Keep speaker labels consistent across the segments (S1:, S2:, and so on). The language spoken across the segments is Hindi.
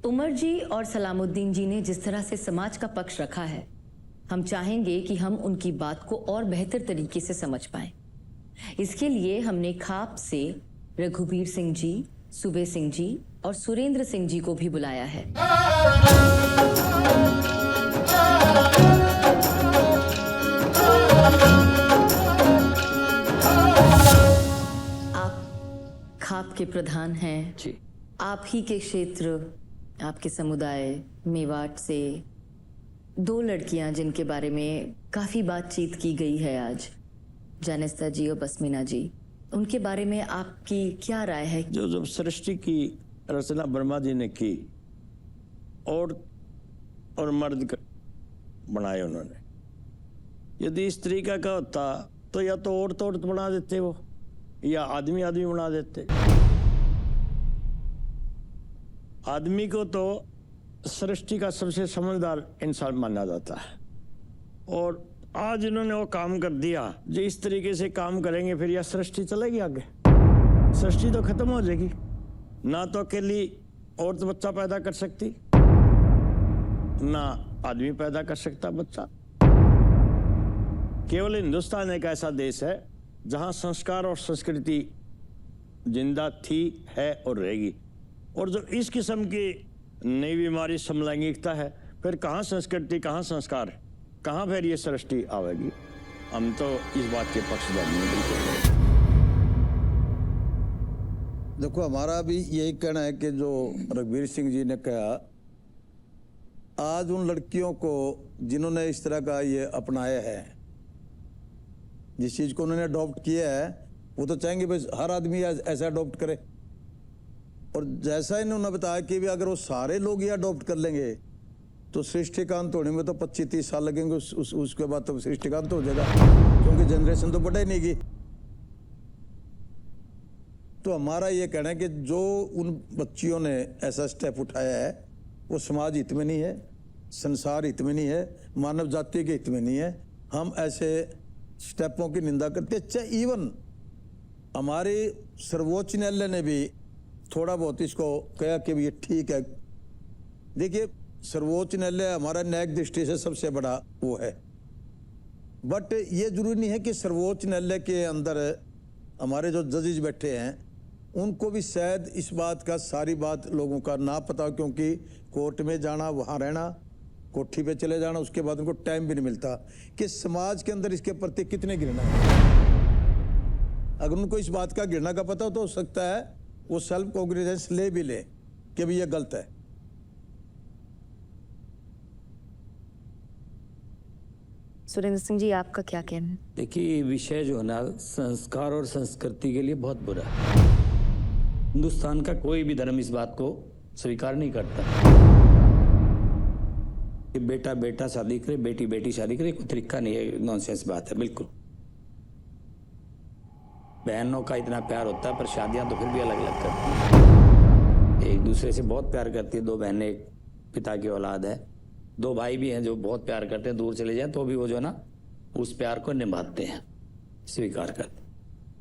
S1: उमर जी और सलामुद्दीन जी ने जिस तरह से समाज का पक्ष रखा है, हम चाहेंगे कि हम उनकी बात को और बेहतर तरीके से समझ पाएं। इसके लिए हमने खाप से रघुबीर सिंह जी, सुबे सिंह जी और सुरेंद्र सिंह जी को भी बुलाया है। आप खाप के प्रधान हैं
S2: जी।
S1: आप ही के क्षेत्र, आपके समुदाय मेवाट से दो लड़कियां जिनके बारे में काफी बातचीत की गई है आज, जानिस्ता जी और बसमीना जी, उनके बारे में आपकी क्या राय है?
S2: जो जब सृष्टि की रचना ब्रह्मा जी ने की और मर्द बनाए उन्होंने, यदि इस तरीका का होता तो या तो औरत बना देते वो, या आदमी बना देते। आदमी को तो सृष्टि का सबसे समझदार इंसान माना जाता है, और आज इन्होंने वो काम कर दिया। जो इस तरीके से काम करेंगे फिर यह सृष्टि चलेगी आगे? सृष्टि तो खत्म हो जाएगी। ना तो अकेली औरत बच्चा पैदा कर सकती, ना आदमी पैदा कर सकता बच्चा। केवल हिंदुस्तान एक ऐसा देश है जहां संस्कार और संस्कृति जिंदा थी, है और रहेगी। और जो इस किस्म की नई बीमारी समलैंगिकता है, फिर कहाँ संस्कृति, कहाँ संस्कार, कहाँ फिर ये सृष्टि आवेगी? हम तो इस बात के पक्षधर नहीं बिल्कुल।
S3: देखो, हमारा भी यही कहना है कि जो रघुबीर सिंह जी ने कहा, आज उन लड़कियों को जिन्होंने इस तरह का ये अपनाया है, जिस चीज को उन्होंने अडॉप्ट किया है, वो तो चाहेंगे बस हर आदमी ऐसा अडॉप्ट करे। और जैसा इन्होंने बताया कि भी अगर वो सारे लोग ये अडॉप्ट कर लेंगे तो सृष्टि का अंत होने में तो 25-30 साल लगेंगे। उसके बाद तो सृष्टि का अंत हो जाएगा, क्योंकि जनरेशन तो बढ़ा ही नहीं की। तो हमारा ये कहना है कि जो उन बच्चियों ने ऐसा स्टेप उठाया है, वो समाज हित में नहीं है, संसार हित में नहीं है, मानव जाति के हित में नहीं है। हम ऐसे स्टेपों की निंदा करते। अच्छा, इवन हमारे सर्वोच्च न्यायालय ने भी थोड़ा बहुत इसको कहा कि ये ठीक है। देखिए, सर्वोच्च न्यायालय हमारा न्यायिक दृष्टि से सबसे बड़ा वो है, बट ये जरूरी नहीं है कि सर्वोच्च न्यायालय के अंदर हमारे जो जजेस बैठे हैं उनको भी शायद इस बात का, सारी बात लोगों का ना पता हो, क्योंकि कोर्ट में जाना, वहाँ रहना, कोठी पे चले जाना, उसके बाद उनको टाइम भी नहीं मिलता कि समाज के अंदर इसके प्रति कितने घृणा है। अगर उनको इस बात का घृणा का पता हो तो हो सकता है वो सेल्फ कॉग्निजेंस ले भी ले कि भी ये गलत है।
S1: सुरेंद्र सिंह जी, आपका क्या कहना है?
S4: देखिए, विषय जो है ना, संस्कार और संस्कृति के लिए बहुत बुरा है। हिंदुस्तान का कोई भी धर्म इस बात को स्वीकार नहीं करता कि बेटा बेटा शादी करे, बेटी बेटी शादी करे। कोई तरीका नहीं है, नॉनसेंस बात है बिल्कुल। बहनों का इतना प्यार होता है, पर शादियां तो फिर भी अलग अलग करती हैं। एक दूसरे से बहुत प्यार करती है, दो बहनें, एक पिता की औलाद है, दो भाई भी हैं जो बहुत प्यार करते हैं, दूर चले जाएं तो भी वो जो है ना उस प्यार को निभाते हैं, स्वीकार करते हैं।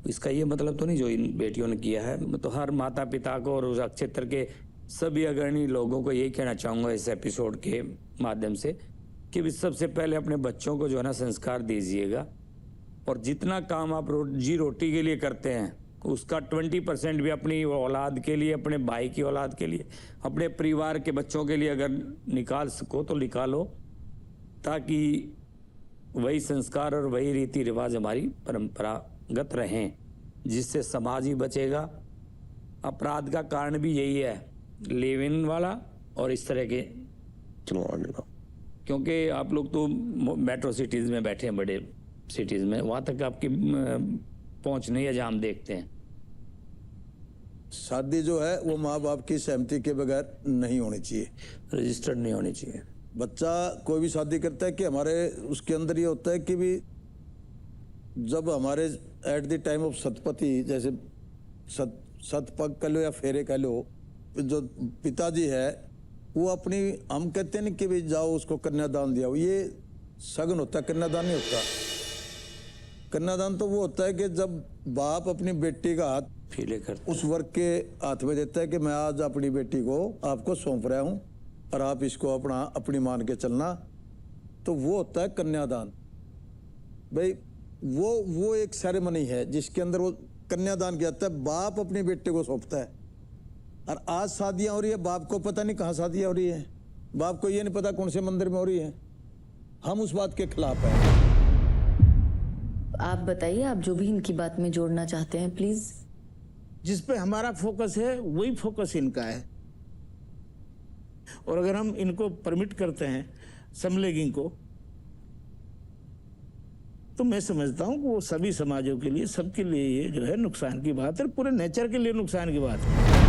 S4: इसका ये मतलब तो नहीं जो इन बेटियों ने किया है। तो हर माता पिता को और उस क्षेत्र के सभी अग्रणी लोगों को यही कहना चाहूँगा इस एपिसोड के माध्यम से कि सबसे पहले अपने बच्चों को जो है ना संस्कार दीजिएगा, और जितना काम आप जी रोटी के लिए करते हैं उसका 20% भी अपनी औलाद के लिए, अपने भाई की औलाद के लिए, अपने परिवार के बच्चों के लिए अगर निकाल सको तो निकालो, ताकि वही संस्कार और वही रीति रिवाज हमारी परंपरागत रहें, जिससे समाज ही बचेगा। अपराध का कारण भी यही है, लिव इन वाला और इस तरह के। क्योंकि आप लोग तो मेट्रो सिटीज़ में बैठे हैं, बड़े सिटीज़ में, वहाँ तक आपकी पहुंच नहीं है जहां हम देखते हैं।
S3: शादी जो है वो माँ बाप की सहमति के बगैर नहीं होनी चाहिए,
S4: रजिस्टर्ड नहीं होनी चाहिए।
S3: बच्चा कोई भी शादी करता है कि हमारे उसके अंदर ये होता है कि भी जब हमारे at the time of Satpathy, जैसे सतपग कह लो या फेरे कह लो, जो पिताजी है वो अपनी, हम कहते हैं कि भी जाओ उसको कन्यादान दिया, ये सगन होता है, कन्यादान नहीं होता। कन्यादान तो वो होता है कि जब बाप अपनी बेटी का हाथ
S4: फीले करते
S3: उस वर्ग के हाथ में देता है कि मैं आज अपनी बेटी को आपको सौंप रहा हूं और आप इसको अपनी मान के चलना। तो वो होता है कन्यादान। भाई वो एक सेरेमनी है जिसके अंदर वो कन्यादान किया जाता है, बाप अपने बेटे को सौंपता है। और आज शादियां हो रही है, बाप को पता नहीं कहाँ शादियां हो रही है, बाप को ये नहीं पता कौन से मंदिर में हो रही है। हम उस बात के खिलाफ हैं।
S1: आप बताइए, आप जो भी इनकी बात में जोड़ना चाहते हैं प्लीज।
S5: जिस पे हमारा फोकस है वही फोकस इनका है। और अगर हम इनको परमिट करते हैं समलेगिंग को, तो मैं समझता हूं कि वो सभी समाजों के लिए, सबके लिए ये जो है नुकसान की बात है, पूरे नेचर के लिए नुकसान की बात है।